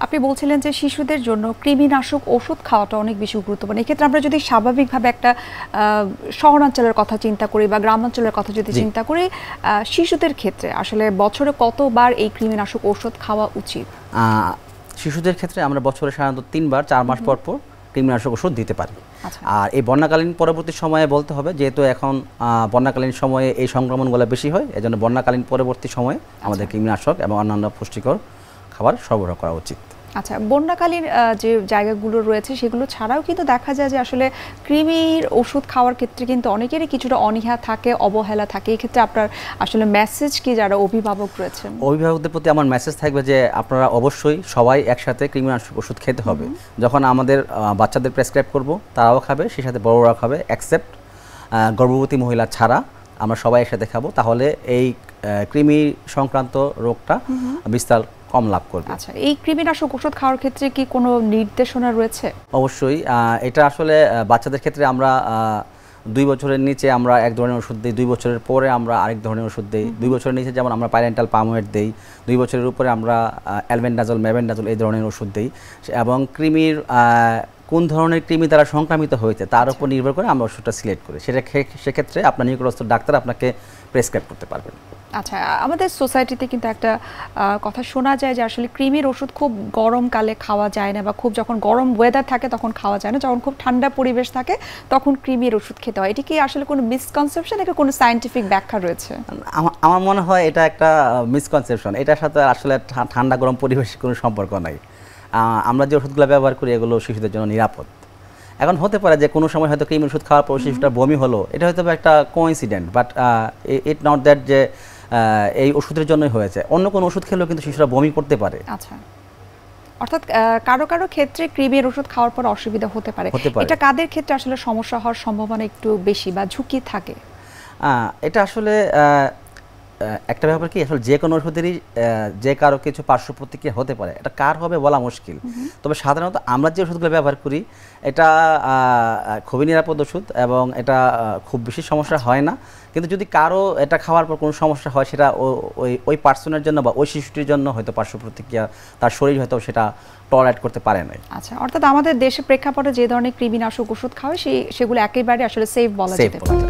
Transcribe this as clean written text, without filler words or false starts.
আপনি বলছিলেন যে শিশুদের জন্য কৃমিনাশক ওষুধ খাওয়াটা অনেক বেশি গুরুত্বপূর্ণ। এক্ষেত্রে আমরা যদি স্বাভাবিকভাবে একটা শহরাঞ্চলের কথা চিন্তা করি বা গ্রামাঞ্চলের কথা যদি চিন্তা করি, শিশুদের ক্ষেত্রে আসলে বছরে কতবার এই কৃমিনাশক ওষুধ খাওয়া উচিত? শিশুদের ক্ষেত্রে আমরা বছরে সাধারণত 3 বার 4 মাস পর পর কৃমিনাশক ওষুধ দিতে পারি। আর এই বন্যাকালীন পরবর্তী সময়ে বলতে হবে, যেহেতু এখন বন্যাকালীন সময়ে এই সংক্রমণগুলো বেশি হয়, এজন্য বন্যাকালীন পরবর্তী সময়ে আমাদের কৃমিনাশক এবং অন্যান্য পুষ্টিকর খাবার সরবরাহ করা উচিত। আচ্ছা, বন্যাকালীন যে জায়গাগুলো রয়েছে সেগুলো ছাড়াও কিন্তু দেখা যায় যে আসলে কৃমির ওষুধ খাওয়ার ক্ষেত্রে কিন্তু অনেকেরই কিছুটা অনীহা থাকে, অবহেলা থাকে। এই ক্ষেত্রে আপনার আসলে মেসেজ কি যারা অভিভাবক রয়েছেন? অভিভাবকদের প্রতি আমার মেসেজ থাকবে যে আপনারা অবশ্যই সবাই একসাথে কৃমিনাশক ওষুধ খেতে হবে। যখন আমাদের বাচ্চাদের প্রেসক্রাইব করব তারাও খাবে, সেই সাথে বড়রা খাবে, এক্সেপ্ট গর্ভবতী মহিলা ছাড়া আমরা সবাই একসাথে খাবো। তাহলে এই কৃমি সংক্রান্ত রোগটা বিস্তার কম লাভ করবে। আচ্ছা, এই কৃমিনাশক ওষুধ খাওয়ার ক্ষেত্রে কি কোনো নির্দেশনা রয়েছে? অবশ্যই। এটা আসলে বাচ্চাদের ক্ষেত্রে আমরা 2 বছরের নিচে আমরা এক ধরনের ওষুধ দিই, 2 বছরের পরে আমরা আরেক ধরনের ওষুধ দিই। 2 বছরের নিচে যেমন আমরা প্যারেন্টাল পামোয়েট দিই, 2 বছরের উপরে আমরা অ্যালবেন্ডাজল, মেবেন্ডাজল এই ধরনের ওষুধ দিই। এবং কৃমির কোন ধরনের কৃমি দ্বারা সংক্রামিত হয়েছে তার উপর নির্ভর করে আমরা ওষুধটা সিলেক্ট করি। সেক্ষেত্রে আপনার নিকটস্থ ডাক্তার আপনাকে প্রেসক্রাইব করতে পারবেন। আচ্ছা, আমাদের সোসাইটিতে কিন্তু একটা কথা শোনা যায় যে আসলে কৃমির ওষুধ খুব গরমকালে খাওয়া যায় না, বা খুব যখন গরম ওয়েদার থাকে তখন খাওয়া যায় না, যখন খুব ঠান্ডা পরিবেশ থাকে তখন কৃমির ওষুধ খেতে হয়। এটি কি আসলে কোনো মিসকনসেপশন, নাকি কোনো সায়েন্টিফিক ব্যাখ্যা রয়েছে? আমার মনে হয় এটা একটা মিসকনসেপশন। এটার সাথে আসলে ঠান্ডা গরম পরিবেশের কোনো সম্পর্ক নাই। আমরা যে ওষুধগুলো ব্যবহার করি এগুলো শিশুদের জন্য নিরাপদ। এখন হতে পারে যে কোনো সময় হয়তো কৃমির ওষুধ খাওয়ার পর শিশুটার বমি হলো, এটা হয়তো একটা coincident, but it not that যে এই ওষুধের জন্যই হয়েছে। অন্য কোনো ওষুধ খেলেও কিন্তু শিশুরা বমি করতে পারে। আচ্ছা, অর্থাৎ কারো কারো ক্ষেত্রে কৃমির ওষুধ খাওয়ার পর অসুবিধা হতে পারে। এটা কাদের ক্ষেত্রে আসলে সমস্যা হওয়ার সম্ভাবনা একটু বেশি বা ঝুঁকি থাকে? এটা আসলে একটা ব্যাপার কি, আসলে যে কোনো ওষুধেরই যে কারো কিছু পার্শ্ব প্রতিক্রিয়া হতে পারে, এটা কার হবে বলা মুশকিল। তবে সাধারণত আমরা যে ওষুধগুলো ব্যবহার করি এটা খুবই নিরাপদ ওষুধ এবং এটা খুব বেশি সমস্যা হয় না। কিন্তু যদি কারো এটা খাওয়ার পর কোনো সমস্যা হয়, সেটা ওই পার্সনের জন্য বা ওই শিশুটির জন্য হয়তো পার্শ্ব প্রতিক্রিয়া তার শরীর হয়তো সেটা টলারেট করতে পারে না। আচ্ছা, অর্থাৎ আমাদের দেশের প্রেক্ষাপটে যে ধরনের কৃমিনাশক ওষুধ খাওয়া সেগুলো একেবারে আসলে সেফ বলা যেতে পারে।